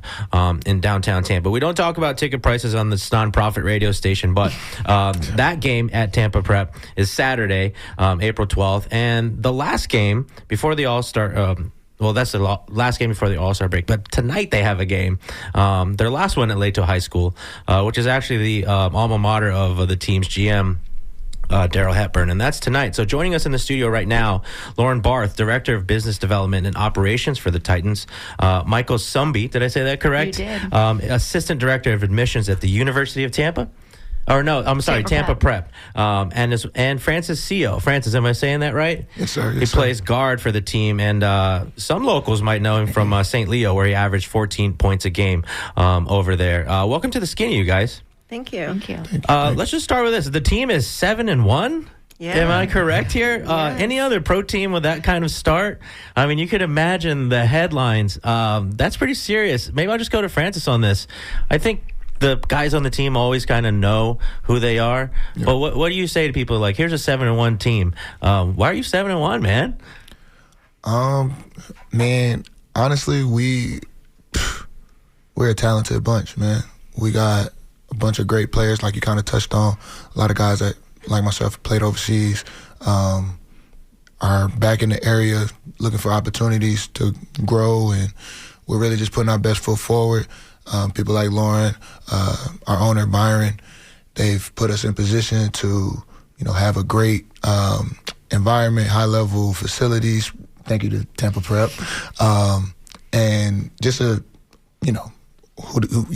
in downtown Tampa. We don't talk about ticket prices on this nonprofit radio station, but that game at Tampa Prep is Saturday, April 12th. And the last game before the All-Star that's the last game before the All-Star break. But tonight they have a game, their last one at Leto High School, which is actually the alma mater of the team's GM, Daryl Hepburn, and that's tonight. So joining us in the studio right now, Lauren Barth, Director of Business Development and Operations for the Titans, Michael Sumby, did I say that correct? You did. Assistant Director of Admissions at the University of Tampa? Or no, I'm sorry, Tampa Prep. And Francis Seo. Francis, am I saying that right? Yes, sir. He plays guard for the team, and some locals might know him from St. Leo, where he averaged 14 points a game over there. Welcome to the Skinny, you guys. Thank you. Thank you. Let's just start with this. The team is 7-1. Yeah. Am I correct here? Any other pro team with that kind of start? I mean, you could imagine the headlines. That's pretty serious. Maybe I'll just go to Francis on this. I think the guys on the team always kind of know who they are. Yeah. But what do you say to people like, here's a 7-1 team? Why are you 7-1, man? Man, honestly, we're a talented bunch, man. We got a bunch of great players, like you kind of touched on. A lot of guys that, like myself, played overseas, are back in the area looking for opportunities to grow, and we're really just putting our best foot forward. People like Lauren, our owner, Byron, they've put us in position to, have a great environment, high-level facilities. Thank you to Tampa Prep. And just who you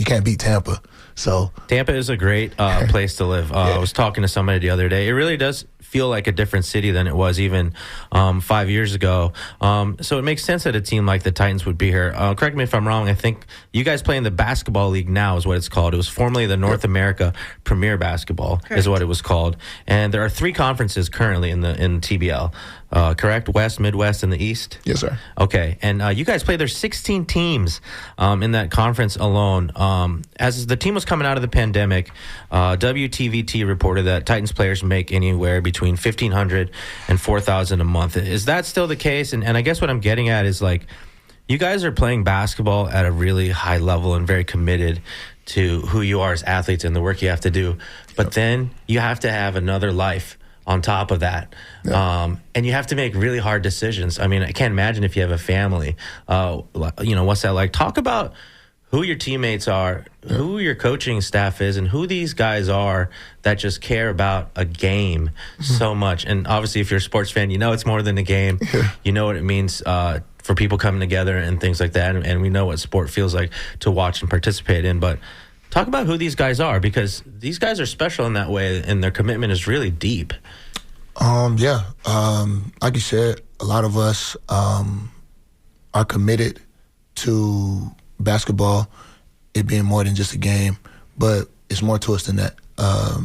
can't beat Tampa. So Tampa is a great place to live. I was talking to somebody the other day. It really does feel like a different city than it was even 5 years ago. So it makes sense that a team like the Titans would be here. Correct me if I'm wrong. I think you guys play in the Basketball League now is what it's called. It was formerly the North America Premier Basketball. Correct. Is what it was called. And there are 3 conferences currently in TBL. Correct? West, Midwest, and the East? Yes, sir. Okay. And you guys play, there's 16 teams in that conference alone. As the team was coming out of the pandemic, WTVT reported that Titans players make anywhere between $1,500 and $4,000 a month. Is that still the case? And I guess what I'm getting at is, like, you guys are playing basketball at a really high level and very committed to who you are as athletes and the work you have to do. But then you have to have another life on top of that. Yeah. And you have to make really hard decisions. I mean, I can't imagine if you have a family. What's that like? Talk about who your teammates are, who your coaching staff is, and who these guys are that just care about a game so much. And obviously, if you're a sports fan, you know it's more than a game. You know what it means for people coming together and things like that. And we know what sport feels like to watch and participate in. But talk about who these guys are, because these guys are special in that way, and their commitment is really deep. Like you said, a lot of us are committed to basketball, it being more than just a game, but it's more to us than that. A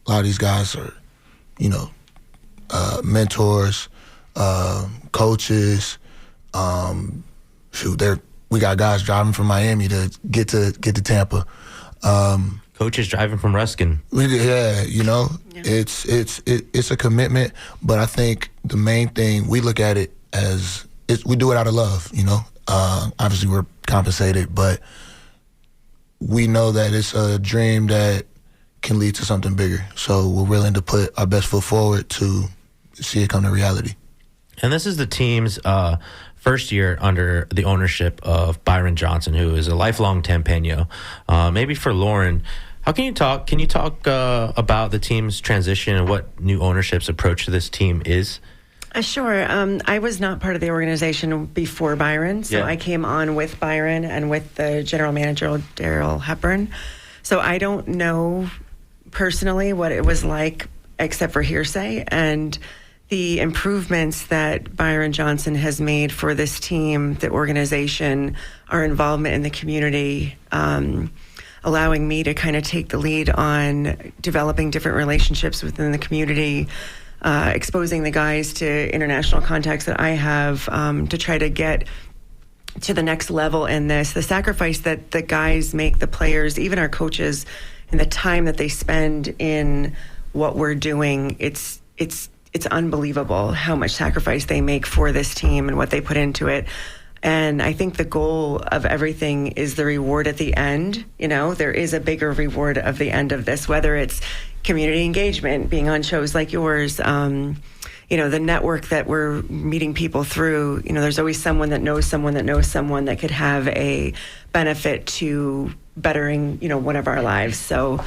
lot of these guys are, mentors, coaches. We got guys driving from Miami to get to Tampa. Coaches driving from Ruskin. It's a commitment, but I think the main thing, we look at it as we do it out of love. Obviously we're compensated, but we know that it's a dream that can lead to something bigger. So we're willing to put our best foot forward to see it come to reality. And this is the team's first year under the ownership of Byron Johnson, who is a lifelong Tampano. Maybe for Lauren, can you talk about the team's transition and what new ownership's approach to this team is? Sure. I was not part of the organization before Byron, so I came on with Byron and with the general manager, Daryl Hepburn. So I don't know personally what it was like, except for hearsay, and the improvements that Byron Johnson has made for this team, the organization, our involvement in the community, allowing me to kind of take the lead on developing different relationships within the community, exposing the guys to international contacts that I have, to try to get to the next level in this. The sacrifice that the guys make, the players, even our coaches, and the time that they spend in what we're doing, it's unbelievable how much sacrifice they make for this team and what they put into it. And I think the goal of everything is the reward at the end. You know, there is a bigger reward of the end of this, whether it's community engagement, being on shows like yours, the network that we're meeting people through. You know, there's always someone that knows someone that knows someone that could have a benefit to bettering, one of our lives. So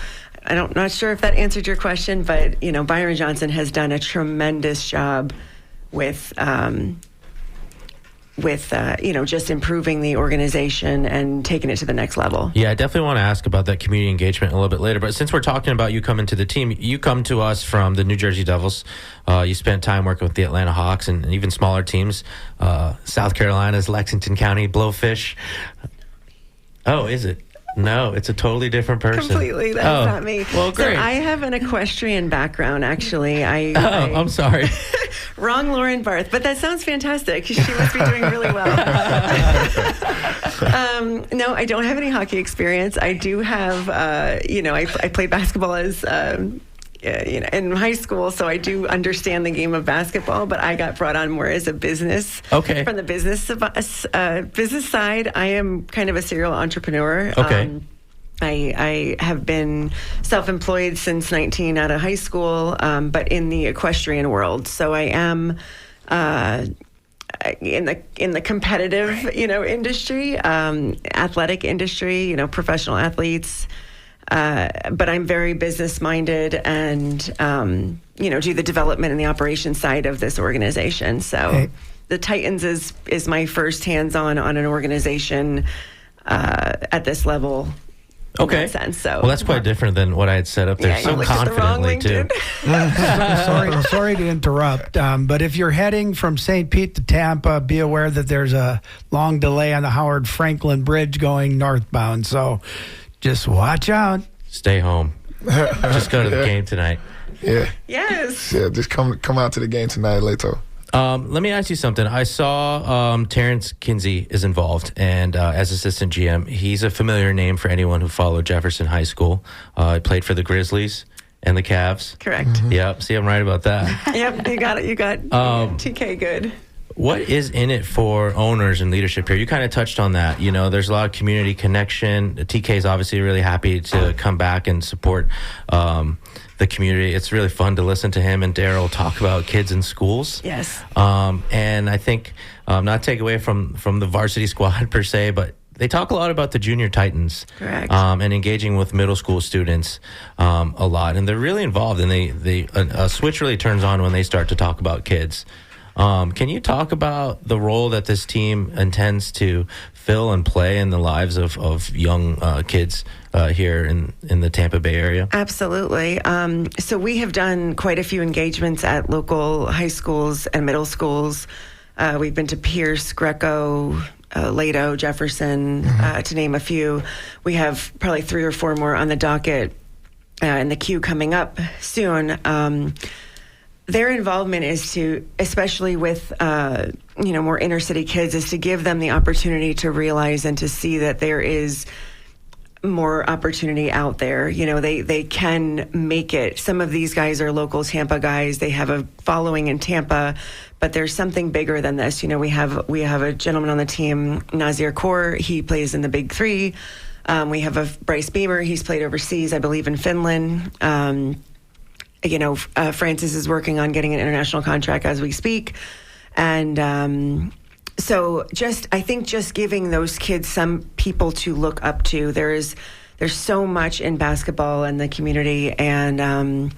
not sure if that answered your question, but, Byron Johnson has done a tremendous job with just improving the organization and taking it to the next level. Yeah, I definitely want to ask about that community engagement a little bit later. But since we're talking about you coming to the team, you come to us from the New Jersey Devils. You spent time working with the Atlanta Hawks and even smaller teams. South Carolina's Lexington County Blowfish. Oh, is it? No, it's a totally different person. Completely. That's not me. Well, great. So I have an equestrian background, actually. I'm sorry. Wrong Lauren Barth, but that sounds fantastic. She must be doing really well. No, I don't have any hockey experience. I do have, I played basketball as, in high school, so I do understand the game of basketball, but I got brought on more as a business. Okay. From the business side, I am kind of a serial entrepreneur. Okay. I have been self-employed since 19 out of high school, but in the equestrian world. So I am in the competitive, industry, athletic industry, professional athletes. But I'm very business-minded and, do the development and the operation side of this organization. So the Titans is my first hands-on on an organization at this level. Okay. In that sense, so. Well, that's quite different than what I had set up there so confidently, too. Sorry to interrupt, but if you're heading from St. Pete to Tampa, be aware that there's a long delay on the Howard Franklin Bridge going northbound. So just watch out. Stay home. Just go to the game tonight. Yeah. Yes. Yeah, just come out to the game tonight, Leto. Let me ask you something. I saw Terrence Kinsey is involved, and as assistant GM, he's a familiar name for anyone who followed Jefferson High School. He played for the Grizzlies and the Cavs. Correct. Mm-hmm. Yep. See, I'm right about that. Yep, you got it. You got TK good. What is in it for owners and leadership here? You kind of touched on that. There's a lot of community connection. TK is obviously really happy to come back and support the community. It's really fun to listen to him and Daryl talk about kids in schools. Yes. And I think, not take away from the varsity squad per se, but they talk a lot about the junior Titans. Correct. And engaging with middle school students a lot. And they're really involved, and a switch really turns on when they start to talk about kids. Can you talk about the role that this team intends to fill and play in the lives of young kids here in the Tampa Bay area? Absolutely. So we have done quite a few engagements at local high schools and middle schools. We've been to Pierce, Greco, Lato, Jefferson, to name a few. We have probably 3 or 4 more on the docket in the queue coming up soon. Their involvement is to, especially with, more inner city kids, is to give them the opportunity to realize and to see that there is more opportunity out there. They can make it. Some of these guys are local Tampa guys. They have a following in Tampa, but there's something bigger than this. We have a gentleman on the team, Nazir Kaur. He plays in the Big Three. We have a Bryce Beamer. He's played overseas, I believe, in Finland. Francis is working on getting an international contract as we speak. And So I think just giving those kids some people to look up to. There's so much in basketball and the community, and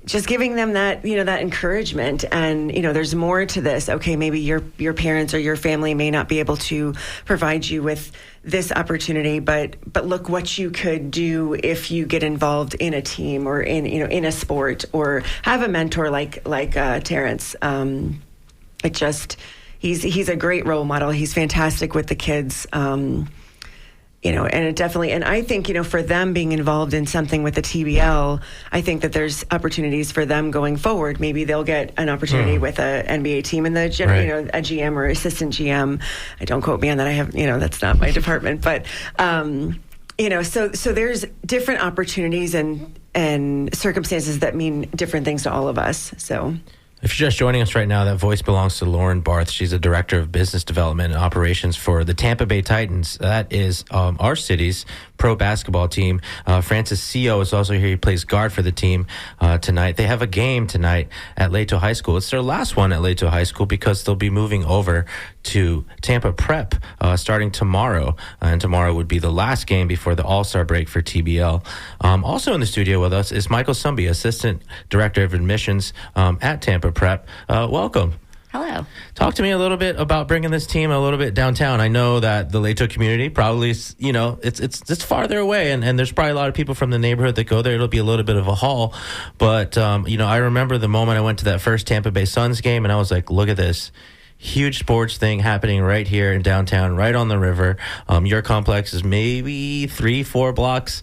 just giving them that, that encouragement. And, there's more to this. Okay, maybe your parents or your family may not be able to provide you with this opportunity, but look what you could do if you get involved in a team or in a sport, or have a mentor like Terrence. He's a great role model. He's fantastic with the kids. And it definitely, and I think, for them being involved in something with the TBL, I think that there's opportunities for them going forward. Maybe they'll get an opportunity with a NBA team in the, a GM or assistant GM. Don't quote me on that. I have, that's not my department, but, so there's different opportunities and circumstances that mean different things to all of us. So. If you're just joining us right now, that voice belongs to Lauren Barth. She's a director of business development and operations for the Tampa Bay Titans. That is our city's pro basketball team. Francis Sio is also here. He plays guard for the team tonight. They have a game tonight at Leto High School. It's their last one at Leto High School because they'll be moving over to Tampa Prep starting tomorrow. And tomorrow would be the last game before the All-Star break for TBL. Also in the studio with us is Michael Sumby, Assistant Director of Admissions at Tampa Prep. Welcome. Hello. Talk to me a little bit about bringing this team a little bit downtown. I know that the Leto community probably, it's farther away, and there's probably a lot of people from the neighborhood that go there. It'll be a little bit of a haul. But, I remember the moment I went to that first Tampa Bay Suns game, and I was like, look at this. Huge sports thing happening right here in downtown, right on the river. Your complex is maybe 3-4 blocks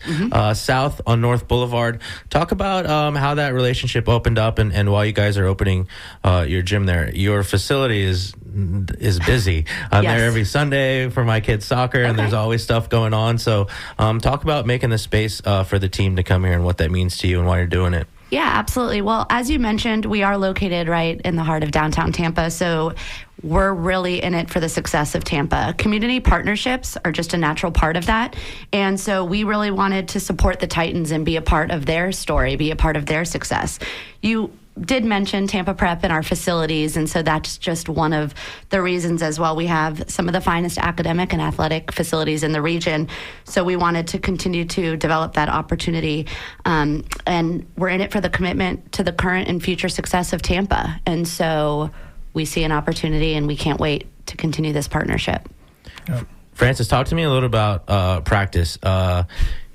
south on North Boulevard. Talk about how that relationship opened up and why you guys are opening your gym there. Your facility is busy. I'm there every Sunday for my kids' soccer, and there's always stuff going on. So talk about making the space for the team to come here and what that means to you and why you're doing it. Yeah, absolutely. Well, as you mentioned, we are located right in the heart of downtown Tampa, so we're really in it for the success of Tampa. Community partnerships are just a natural part of that, and so we really wanted to support the Titans and be a part of their story, be a part of their success. You did mention Tampa Prep and our facilities, and so that's just one of the reasons as well. We have some of the finest academic and athletic facilities in the region, so we wanted to continue to develop that opportunity, and we're in it for the commitment to the current and future success of Tampa, and so we see an opportunity, and we can't wait to continue this partnership. Francis, talk to me a little about practice.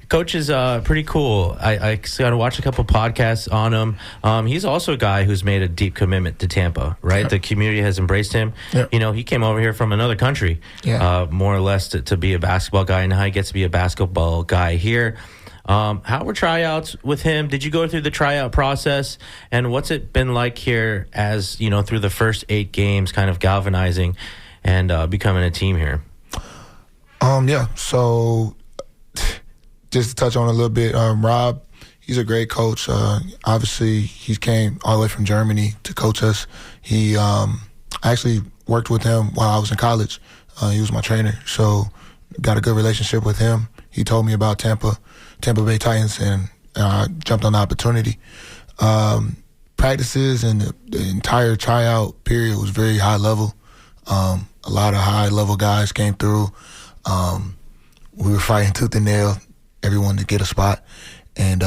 Coach is pretty cool. I got to watch a couple podcasts on him. He's also a guy who's made a deep commitment to Tampa, right? Yep. The community has embraced him. Yep. He came over here from another country, more or less, to be a basketball guy, and now he gets to be a basketball guy here. How were tryouts with him? Did you go through the tryout process? And what's it been like here as, through the first 8 games, kind of galvanizing and becoming a team here? So just to touch on a little bit, Rob, he's a great coach. Obviously, he came all the way from Germany to coach us. He I actually worked with him while I was in college. He was my trainer, so got a good relationship with him. He told me about Tampa Bay Titans, and I jumped on the opportunity. Practices and the entire tryout period was very high level. A lot of high level guys came through. We were fighting tooth and nail, everyone to get a spot, and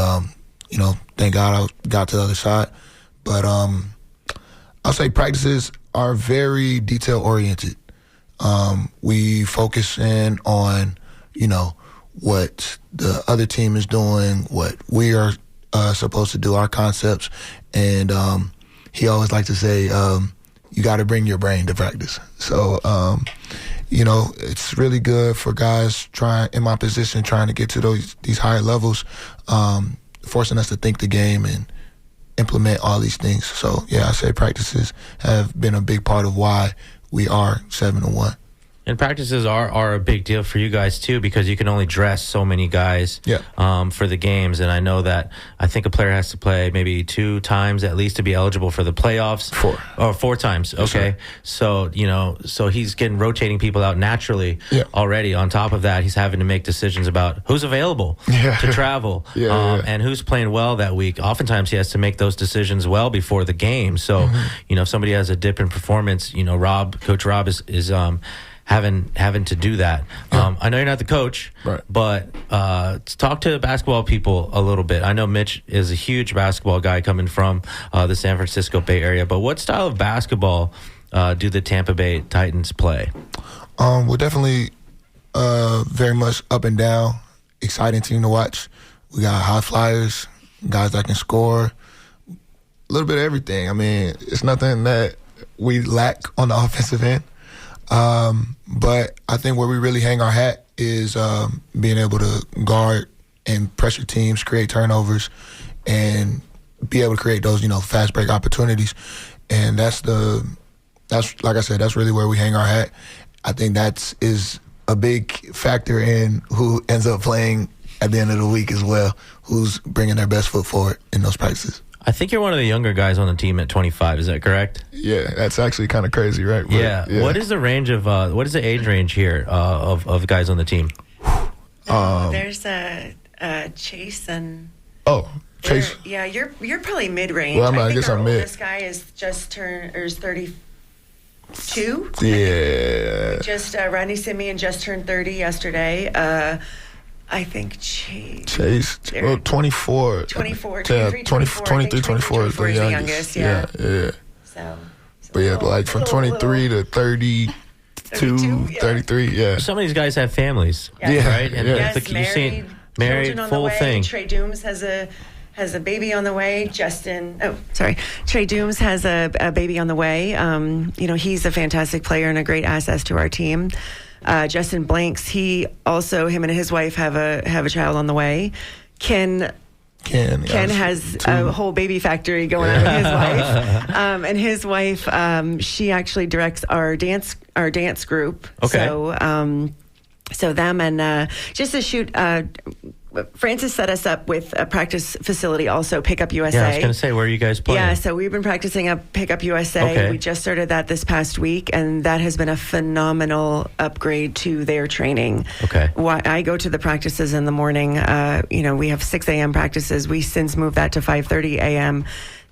thank God I got to the other side. But I'll say practices are very detail oriented. We focus in on what the other team is doing, what we are supposed to do, our concepts, and he always likes to say you got to bring your brain to practice. So it's really good for guys in my position trying to get to these higher levels, forcing us to think the game and implement all these things. So, I say practices have been a big part of why we are 7-1. And practices are a big deal for you guys too, because you can only dress so many guys for the games. And I know that I think a player has to play maybe 2 times at least to be eligible for the playoffs. 4 times. Okay. Right. So, so he's getting rotating people out naturally already. On top of that, he's having to make decisions about who's available to travel and who's playing well that week. Oftentimes he has to make those decisions well before the game. So, if somebody has a dip in performance, Coach Rob is having to do that. I know you're not the coach, but talk to basketball people a little bit. I know Mitch is a huge basketball guy coming from the San Francisco Bay Area, but what style of basketball do the Tampa Bay Titans play? We're definitely very much up and down, exciting team to watch. We got high flyers, guys that can score, a little bit of everything. I mean, it's nothing that we lack on the offensive end. But I think where we really hang our hat is being able to guard and pressure teams, create turnovers, and be able to create those, fast break opportunities. And that's like I said, that's really where we hang our hat. I think that is a big factor in who ends up playing at the end of the week as well, who's bringing their best foot forward in those practices. I think you're one of the younger guys on the team at 25. Is that correct? Yeah, that's actually kind of crazy, right? But, yeah. What is the range of what is the age range here of guys on the team? There's Chase and. Oh, Chase. Yeah, you're probably mid range. Well, I guess I'm mid. This guy is just is 32. Yeah. Rodney Simeon just turned 30 yesterday. I think Chase. Well, 24. 24, 23, 24 is the youngest. Yeah. So but yeah, like from 23 to 32, 33, yeah. Some of these guys have families, right? And you've seen married, full thing. Trey Dooms has a baby on the way. Trey Dooms has a baby on the way. He's a fantastic player and a great asset to our team. Justin Blanks, him and his wife have a child on the way. Ken has a whole baby factory going on with his wife. And his wife, she actually directs our dance group. Okay. So them and just to shoot. Francis set us up with a practice facility also, Pickup USA. Yeah, I was going to say, where are you guys playing? Yeah, so we've been practicing at Pickup USA. Okay. We just started that this past week, and that has been a phenomenal upgrade to their training. Okay. I go to the practices in the morning. We have 6 a.m. practices. We since moved that to 5:30 a.m.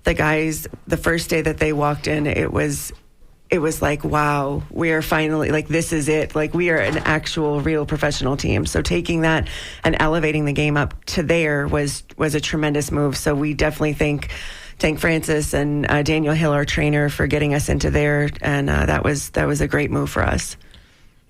The guys, the first day that they walked in, it was like, wow, we are finally, like, this is it. Like, we are an actual, real professional team. So taking that and elevating the game up to there was a tremendous move. So we definitely thank Francis and Daniel Hill, our trainer, for getting us into there. And that was a great move for us.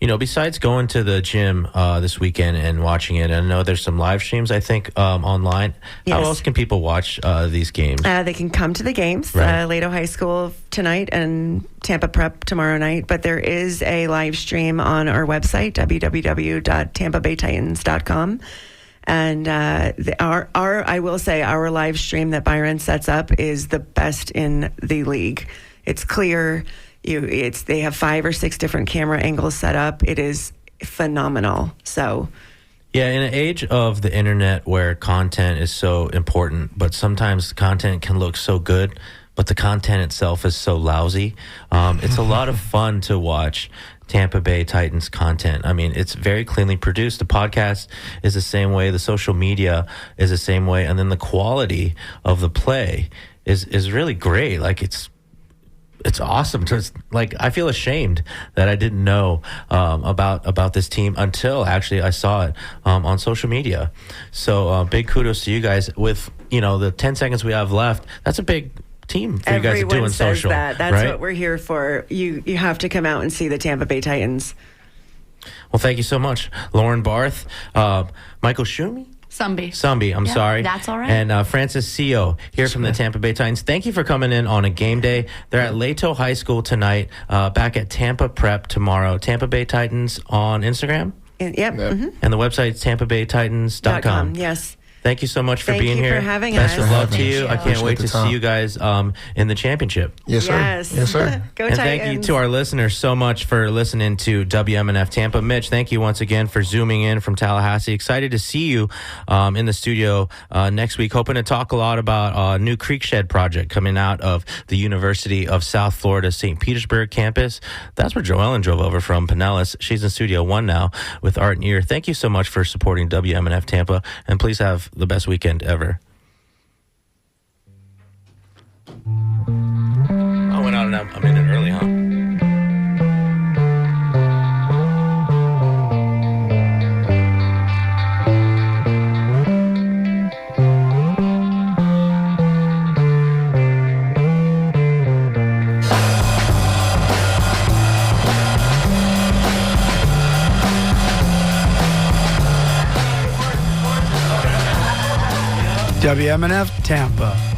Besides going to the gym this weekend and watching it, I know there's some live streams, I think, online. Yes. How else can people watch these games? They can come to the games, Right. Lato High School tonight and Tampa Prep tomorrow night. But there is a live stream on our website, www.tampabaytitans.com. And I will say our live stream that Byron sets up is the best in the league. It's clear. They have 5 or 6 different camera angles set up. It is phenomenal. So, yeah, in an age of the internet where content is so important, but sometimes content can look so good, but the content itself is so lousy. It's a lot of fun to watch Tampa Bay Titans content. I mean, it's very cleanly produced. The podcast is the same way. The social media is the same way. And then the quality of the play is really great. Like, it's awesome. I feel ashamed that I didn't know about this team until actually I saw it on social media. So big kudos to you guys. With the 10 seconds we have left, that's a big team for you guys to do in social. That's right? what we're here for. You have to come out and see the Tampa Bay Titans. Well, thank you so much, Lauren Barth, Michael Schumi. Sumby, I'm sorry. That's all right. And Francis Sio here from the Tampa Bay Titans. Thank you for coming in on a game day. They're at Lato High School tonight, back at Tampa Prep tomorrow. Tampa Bay Titans on Instagram? Yep. Mm-hmm. And the website is tampabaytitans.com. Yes. Thank you so much for Thank being you here. for having Best us. of luck to Thank you. you. I can't Appreciate wait the to see time. you guys in the championship. Yes, sir. Yes. Yes, sir. Go And Titans. thank you to our listeners so much for listening to WMNF Tampa. Mitch, thank you once again for zooming in from Tallahassee. Excited to see you in the studio next week. Hoping to talk a lot about a new Creek Shed project coming out of the University of South Florida St. Petersburg campus. That's where Joellen drove over from, Pinellas. She's in Studio One now with Art and Ear. Thank you so much for supporting WMNF Tampa, and please have the best weekend ever. I went out a minute early, huh? WMNF Tampa.